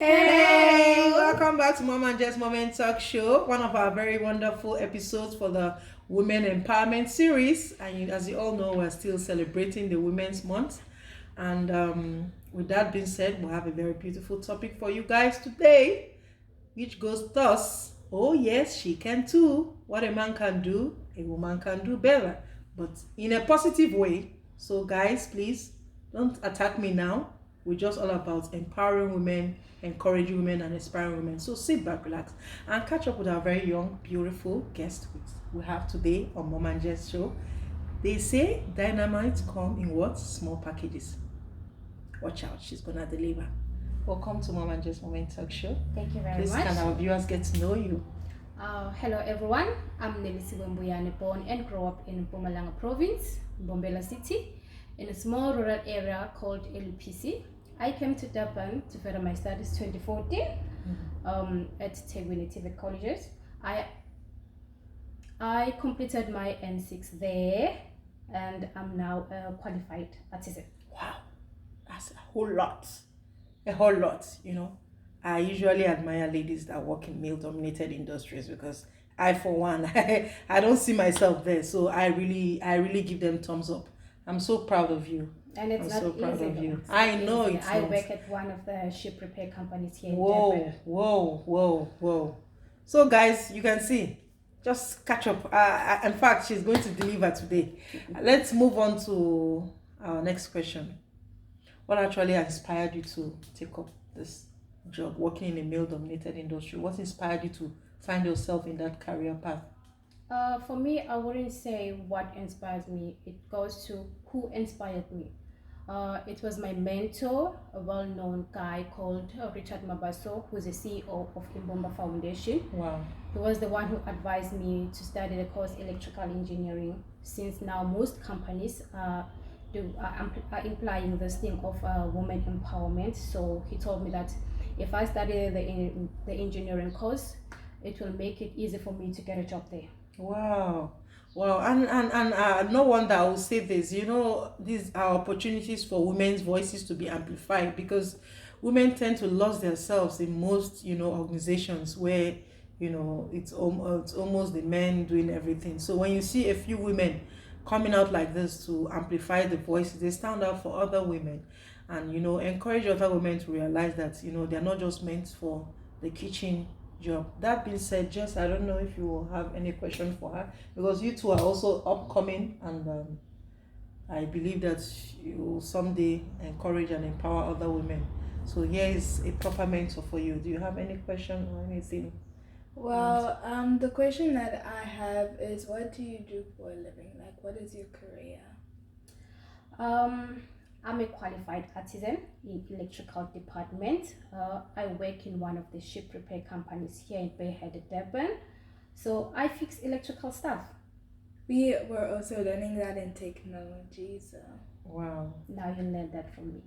Hey, welcome back to Mom and Jess Moment Talk Show, one of our very wonderful episodes for the Women Empowerment series. And as you all know, we're still celebrating the Women's Month. And with that being said, we have a very beautiful topic for you guys today, which goes thus. Oh, yes, she can too. What a man can do, a woman can do better, but in a positive way. So, guys, please don't attack me now. We're just all about empowering women, encouraging women, and inspiring women. So sit back, relax, and catch up with our very young, beautiful guest we have today on Mom and Jess show. They say dynamite come in what? Small packages. Watch out, she's gonna deliver. Welcome to Mom and Jess Moment Talk Show. Thank you very Please, much. can our viewers get to know you? Hello everyone, I'm Nelly Siwembuyane, born and grew up in Mpumalanga province, Bombela city, in a small rural area called LPC. I came to Durban to further my studies 2014 at Tegwini TVET colleges. I completed my N6 there and I'm now a qualified artisan. Wow, that's a whole lot. A whole lot, you know. I usually admire ladies that work in male-dominated industries because I, for one, I don't see myself there. So I really give them thumbs up. I'm so proud of you. And it's I'm not so proud easy. of you. It's I not know easy. it's I not. work at one of the ship repair companies here in Whoa, Durban. whoa. So guys, you can see, just catch up. In fact, she's going to deliver today. Let's move on to our next question. What actually inspired you to take up this job, working in a male-dominated industry? What inspired you to find yourself in that career path? For me, I wouldn't say what inspires me. It goes to who inspired me. It was my mentor, a well-known guy called Richard Mabaso, who's the CEO of Imbomba Foundation. Wow. He was the one who advised me to study the course electrical engineering, since now most companies are implying this thing of women empowerment. So he told me that if I study the engineering course, it will make it easy for me to get a job there. Wow. And no wonder I will say this. You know, these are opportunities for women's voices to be amplified because women tend to lose themselves in most, organizations where, it's almost the men doing everything. So when you see a few women coming out like this to amplify the voices, they stand out for other women and, encourage other women to realize that, they're not just meant for the kitchen job. That being said, Jess, I don't know if you will have any question for her because you two are also upcoming and I believe that you will someday encourage and empower other women. So here is a proper mentor for you. Do you have any question or anything? Well, the question that I have is, what do you do for a living? Like, what is your career? I'm a qualified artisan in electrical department. I work in one of the ship repair companies here in Bayhead, Durban. So I fix electrical stuff. We were also learning that in technology, so. Wow. Now you learned that from me.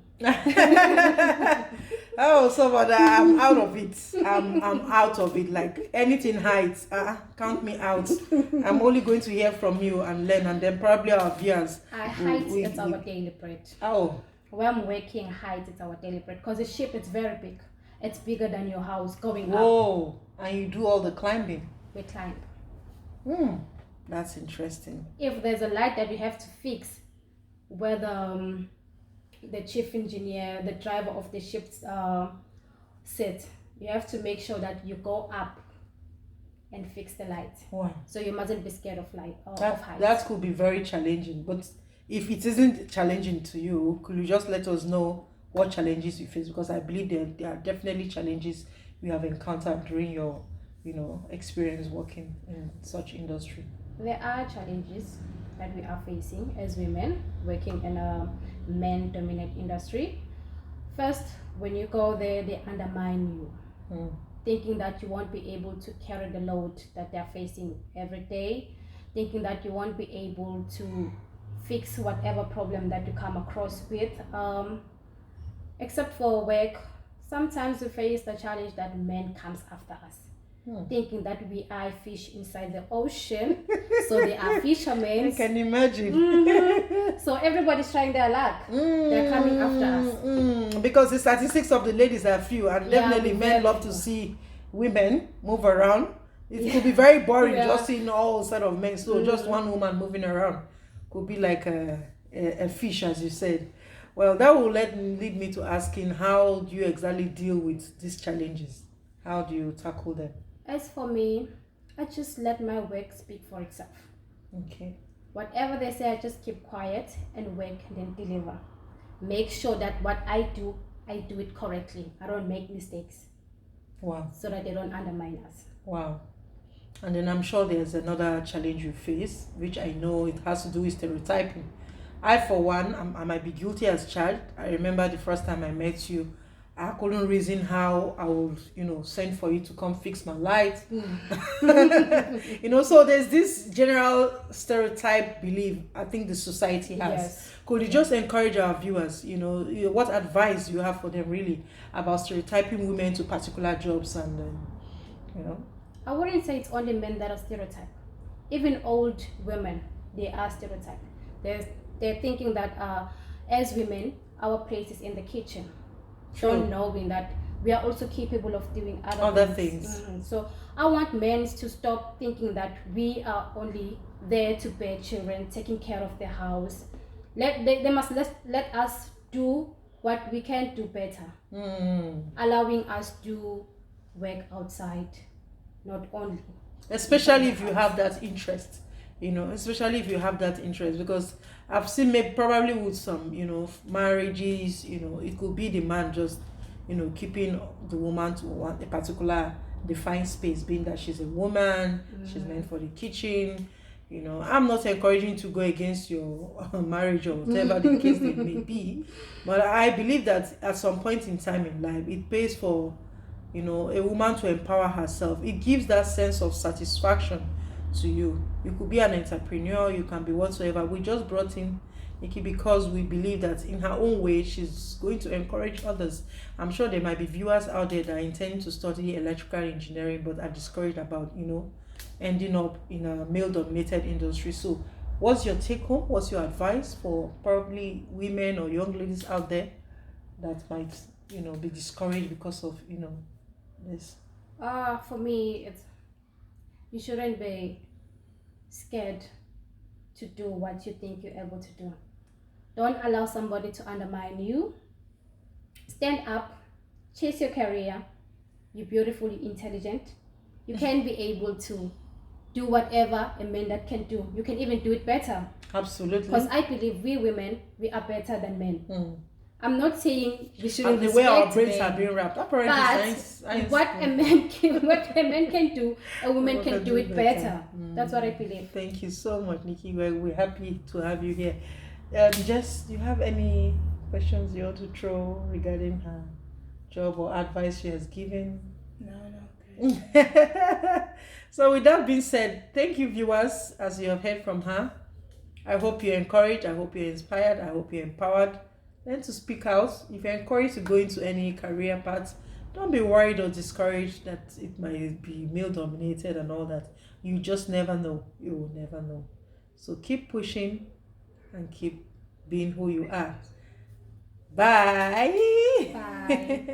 Oh, so but I'm out of it. I'm out of it. Like anything heights, count me out. I'm only going to hear from you and learn, and then probably our viewers. It's our daily bread. Oh. Where I'm working, height, it's our daily bread. Because the ship, it's very big. It's bigger than your house going up. Whoa! And you do all the climbing. We climb. That's interesting. If there's a light that you have to fix, where the chief engineer, the driver of the ship sit, you have to make sure that you go up and fix the light. Wow. So you mustn't be scared of light of height. That could be very challenging. But if it isn't challenging to you, could you just let us know what challenges you face? Because I believe there are definitely challenges you have encountered during your, experience working in such industry. There are challenges that we are facing as women working in a men-dominated industry. First, when you go there, they undermine you, thinking that you won't be able to carry the load that they're facing every day, thinking that you won't be able to fix whatever problem that you come across with. Except for work, sometimes we face the challenge that men comes after us. thinking that we are fish inside the ocean. So they are fishermen. I can imagine. So everybody's trying their luck. They're coming after us. Because the statistics of the ladies are few, and definitely men love to see women move around. It could be very boring just seeing all set of men. So just one woman moving around could be like a fish, as you said. Well, that will lead me to asking, how do you exactly deal with these challenges? How do you tackle them? As for me, I just let my work speak for itself. Okay. Whatever they say, I just keep quiet and work and then deliver. Make sure that what I do it correctly. I don't make mistakes. Wow. So that they don't undermine us. Wow. And then I'm sure there's another challenge you face, which I know it has to do with stereotyping. I, for one, I might be guilty as charged. I remember the first time I met you, I couldn't reason how I would, send for you to come fix my light. So there's this general stereotype belief I think the society has. Yes. Could you just encourage our viewers, what advice you have for them really about stereotyping women to particular jobs and, I wouldn't say it's only men that are stereotyped. Even old women, they are stereotyped. They're thinking that as women, our place is in the kitchen. Don't knowing that we are also capable of doing other things. So I want men to stop thinking that we are only there to bear children, taking care of the house. They must let us do what we can do better. Allowing us to work outside, not only. Especially if you have that interest. Because I've seen maybe probably with some, marriages, it could be the man just, keeping the woman to a particular defined space, being that she's a woman, she's meant for the kitchen. I'm not encouraging to go against your marriage or whatever the case it may be, but I believe that at some point in time in life, it pays for, a woman to empower herself. It gives that sense of satisfaction to you. You could be an entrepreneur, you can be whatsoever. We just brought in Nikki because we believe that in her own way she's going to encourage others. I'm sure there might be viewers out there that intend to study electrical engineering but are discouraged about ending up in a male dominated industry. So what's your take home? What's your advice for probably women or young ladies out there that might be discouraged because of this? For me, you shouldn't be scared to do what you think you're able to do. Don't allow somebody to undermine you. Stand up, chase your career. You're beautiful, you're intelligent. You can be able to do whatever a man that can do. You can even do it better. Absolutely. Because I believe we women, we are better than men. I'm not saying we shouldn't the respect way our brains men, are being wrapped. Apparently, science what a man can do, a woman can do it better. That's what I believe. Thank you so much, Nikki. We're happy to have you here. Jess, do you have any questions you want to throw regarding her job or advice she has given? No. So with that being said, thank you, viewers, as you have heard from her. I hope you're encouraged. I hope you're inspired. I hope you're empowered. Learn to speak out. If you're encouraged to go into any career path, don't be worried or discouraged that it might be male dominated and all that. You just never know. You will never know. So keep pushing and keep being who you are. Bye. Bye.